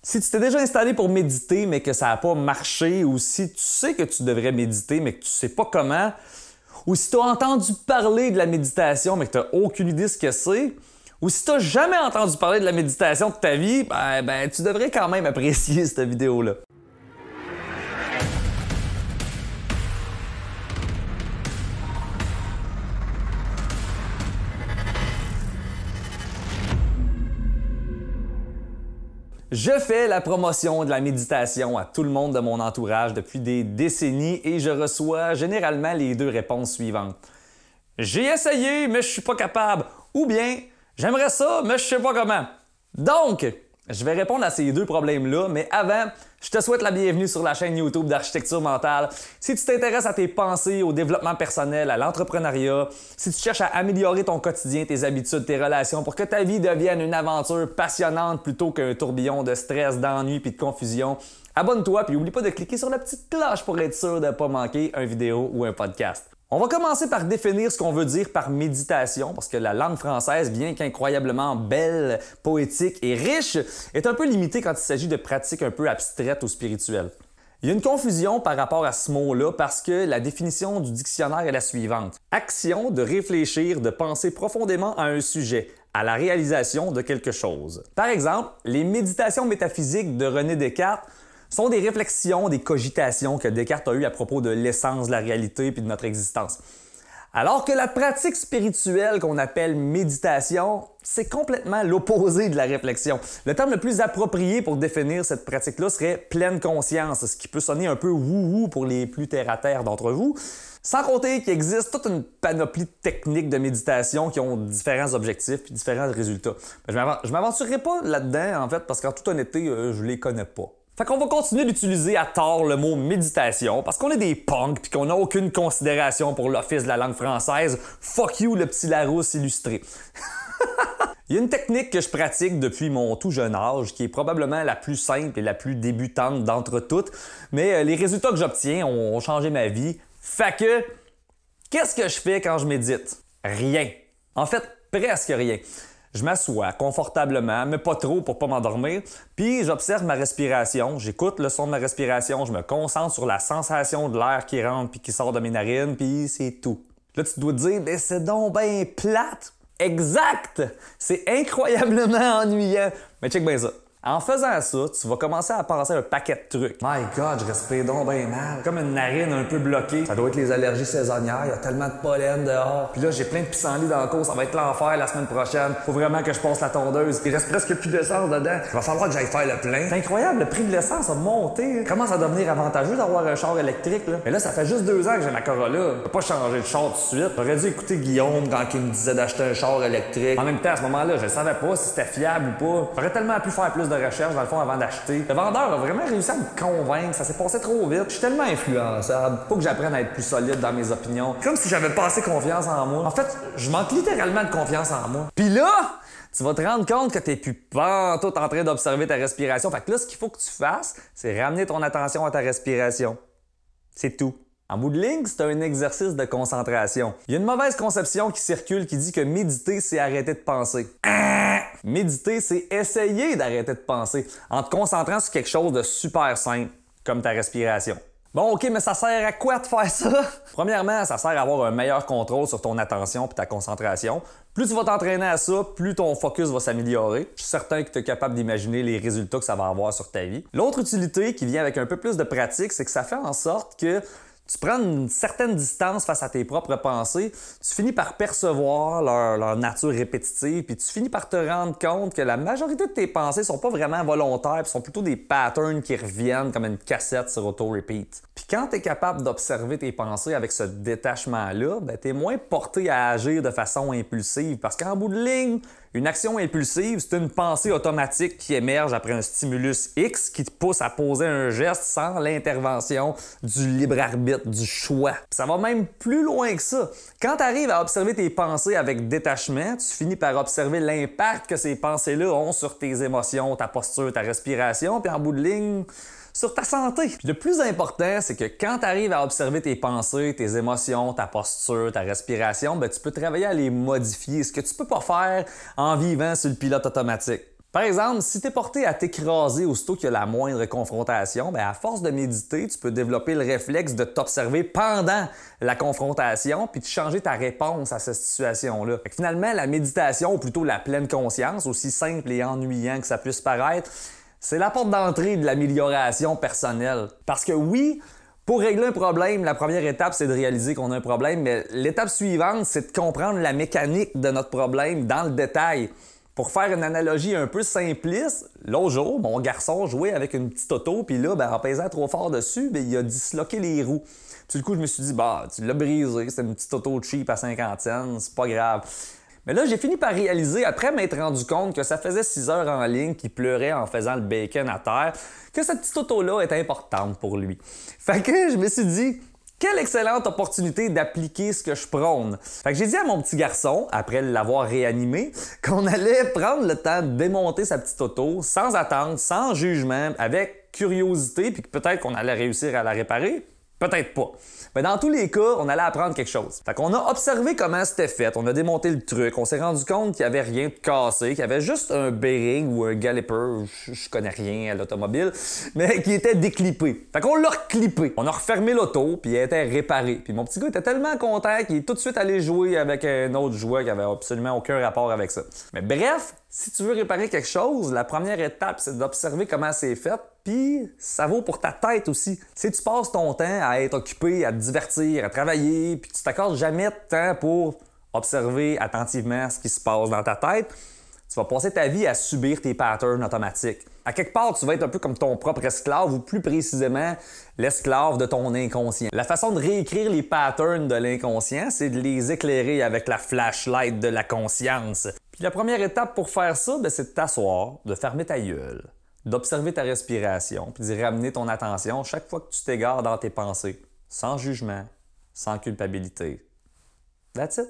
Si tu t'es déjà installé pour méditer mais que ça n'a pas marché, ou si tu sais que tu devrais méditer mais que tu sais pas comment, ou si tu as entendu parler de la méditation mais que tu n'as aucune idée ce que c'est, ou si tu n'as jamais entendu parler de la méditation de ta vie, ben tu devrais quand même apprécier cette vidéo-là. Je fais la promotion de la méditation à tout le monde de mon entourage depuis des décennies et je reçois généralement les deux réponses suivantes. J'ai essayé, mais je suis pas capable. Ou bien, j'aimerais ça, mais je sais pas comment. Donc, je vais répondre à ces deux problèmes-là, mais avant, je te souhaite la bienvenue sur la chaîne YouTube d'Architecture Mentale. Si tu t'intéresses à tes pensées, au développement personnel, à l'entrepreneuriat, si tu cherches à améliorer ton quotidien, tes habitudes, tes relations pour que ta vie devienne une aventure passionnante plutôt qu'un tourbillon de stress, d'ennui puis de confusion, abonne-toi puis n'oublie pas de cliquer sur la petite cloche pour être sûr de ne pas manquer une vidéo ou un podcast. On va commencer par définir ce qu'on veut dire par méditation, parce que la langue française, bien qu'incroyablement belle, poétique et riche, est un peu limitée quand il s'agit de pratiques un peu abstraites ou spirituelles. Il y a une confusion par rapport à ce mot-là parce que la définition du dictionnaire est la suivante. Action de réfléchir, de penser profondément à un sujet, à la réalisation de quelque chose. Par exemple, les méditations métaphysiques de René Descartes sont des réflexions, des cogitations que Descartes a eues à propos de l'essence de la réalité puis de notre existence. Alors que la pratique spirituelle qu'on appelle méditation, c'est complètement l'opposé de la réflexion. Le terme le plus approprié pour définir cette pratique-là serait pleine conscience, ce qui peut sonner un peu wouhou pour les plus terre-à-terre d'entre vous. Sans compter qu'il existe toute une panoplie de techniques de méditation qui ont différents objectifs et différents résultats. Je ne m'aventurerai pas là-dedans, en fait, parce qu'en toute honnêteté, je les connais pas. Fait qu'on va continuer d'utiliser à tort le mot méditation parce qu'on est des punks puis qu'on n'a aucune considération pour l'Office de la langue française. Fuck you, le petit Larousse illustré. Il y a une technique que je pratique depuis mon tout jeune âge qui est probablement la plus simple et la plus débutante d'entre toutes, mais les résultats que j'obtiens ont changé ma vie. Fait que, qu'est-ce que je fais quand je médite? Rien. En fait, presque rien. Je m'assois confortablement, mais pas trop pour pas m'endormir, puis j'observe ma respiration, j'écoute le son de ma respiration, je me concentre sur la sensation de l'air qui rentre puis qui sort de mes narines, puis c'est tout. Là, tu dois te dire, ben c'est donc ben plate! Exact! C'est incroyablement ennuyant, mais check bien ça. En faisant ça, tu vas commencer à penser à un paquet de trucs. My God, je respire donc bien mal. Comme une narine un peu bloquée. Ça doit être les allergies saisonnières. Il y a tellement de pollen dehors. Puis là, j'ai plein de pissenlits dans le cou. Ça va être l'enfer la semaine prochaine. Faut vraiment que je passe la tondeuse. Il reste presque plus d'essence dedans. Il va falloir que j'aille faire le plein. C'est incroyable, le prix de l'essence a monté. Commence à devenir avantageux d'avoir un char électrique. Là. Mais là, ça fait juste 2 ans que j'ai ma Corolla. Je peux pas changer de char tout de suite. J'aurais dû écouter Guillaume quand il me disait d'acheter un char électrique. En même temps, à ce moment-là, je savais pas si c'était fiable ou pas. J'aurais tellement pu faire plus de recherches dans le fond avant d'acheter. Le vendeur a vraiment réussi à me convaincre, ça s'est passé trop vite. Je suis tellement influençable. Faut que j'apprenne à être plus solide dans mes opinions. Comme si j'avais pas assez confiance en moi. En fait, je manque littéralement de confiance en moi. Puis là, tu vas te rendre compte que t'es plus pantoute en train d'observer ta respiration. Fait que là, ce qu'il faut que tu fasses, c'est ramener ton attention à ta respiration. C'est tout. En bout de ligne, c'est un exercice de concentration. Il y a une mauvaise conception qui circule qui dit que méditer, c'est arrêter de penser. Méditer, c'est essayer d'arrêter de penser en te concentrant sur quelque chose de super simple, comme ta respiration. Bon, OK, mais ça sert à quoi de faire ça? Premièrement, ça sert à avoir un meilleur contrôle sur ton attention et ta concentration. Plus tu vas t'entraîner à ça, plus ton focus va s'améliorer. Je suis certain que tu es capable d'imaginer les résultats que ça va avoir sur ta vie. L'autre utilité qui vient avec un peu plus de pratique, c'est que ça fait en sorte que tu prends une certaine distance face à tes propres pensées, tu finis par percevoir leur nature répétitive, puis tu finis par te rendre compte que la majorité de tes pensées sont pas vraiment volontaires, puis sont plutôt des patterns qui reviennent comme une cassette sur auto-repeat. Puis quand tu es capable d'observer tes pensées avec ce détachement-là, ben, tu es moins porté à agir de façon impulsive, parce qu'en bout de ligne, une action impulsive, c'est une pensée automatique qui émerge après un stimulus X qui te pousse à poser un geste sans l'intervention du libre arbitre, du choix. Puis ça va même plus loin que ça. Quand tu arrives à observer tes pensées avec détachement, tu finis par observer l'impact que ces pensées-là ont sur tes émotions, ta posture, ta respiration, puis en bout de ligne, sur ta santé. Puis le plus important, c'est que quand tu arrives à observer tes pensées, tes émotions, ta posture, ta respiration, ben, tu peux travailler à les modifier, ce que tu peux pas faire en vivant sur le pilote automatique. Par exemple, si tu es porté à t'écraser aussitôt qu'il y a la moindre confrontation, à force de méditer, tu peux développer le réflexe de t'observer pendant la confrontation puis de changer ta réponse à cette situation-là. Finalement, la méditation, ou plutôt la pleine conscience, aussi simple et ennuyant que ça puisse paraître, c'est la porte d'entrée de l'amélioration personnelle. Parce que oui, pour régler un problème, la première étape, c'est de réaliser qu'on a un problème, mais l'étape suivante, c'est de comprendre la mécanique de notre problème dans le détail. Pour faire une analogie un peu simpliste, l'autre jour, mon garçon jouait avec une petite auto, puis là, en pesant trop fort dessus, il a disloqué les roues. Puis du coup, je me suis dit, tu l'as brisé, c'est une petite auto cheap à 50 cents, c'est pas grave. Mais là, j'ai fini par réaliser, après m'être rendu compte que ça faisait 6 heures en ligne qu'il pleurait en faisant le bacon à terre, que cette petite auto-là est importante pour lui. Fait que je me suis dit, quelle excellente opportunité d'appliquer ce que je prône. Fait que j'ai dit à mon petit garçon, après l'avoir réanimé, qu'on allait prendre le temps de démonter sa petite auto sans attendre, sans jugement, avec curiosité, puis que peut-être qu'on allait réussir à la réparer, peut-être pas. Mais dans tous les cas, on allait apprendre quelque chose. Fait qu'on a observé comment c'était fait, on a démonté le truc, on s'est rendu compte qu'il n'y avait rien de cassé, qu'il y avait juste un bearing ou un caliper, je connais rien à l'automobile, mais qui était déclippé. Fait qu'on l'a reclippé. On a refermé l'auto, puis elle était réparée. Puis mon petit gars était tellement content qu'il est tout de suite allé jouer avec un autre jouet qui avait absolument aucun rapport avec ça. Mais bref, si tu veux réparer quelque chose, la première étape, c'est d'observer comment c'est fait, puis ça vaut pour ta tête aussi. Si tu passes ton temps à être occupé, à te divertir, à travailler, puis tu t'accordes jamais de temps pour observer attentivement ce qui se passe dans ta tête, tu vas passer ta vie à subir tes patterns automatiques. À quelque part, tu vas être un peu comme ton propre esclave, ou plus précisément, l'esclave de ton inconscient. La façon de réécrire les patterns de l'inconscient, c'est de les éclairer avec la flashlight de la conscience. Puis la première étape pour faire ça, c'est de t'asseoir, de fermer ta gueule, d'observer ta respiration, puis d'y ramener ton attention chaque fois que tu t'égares dans tes pensées, sans jugement, sans culpabilité. That's it.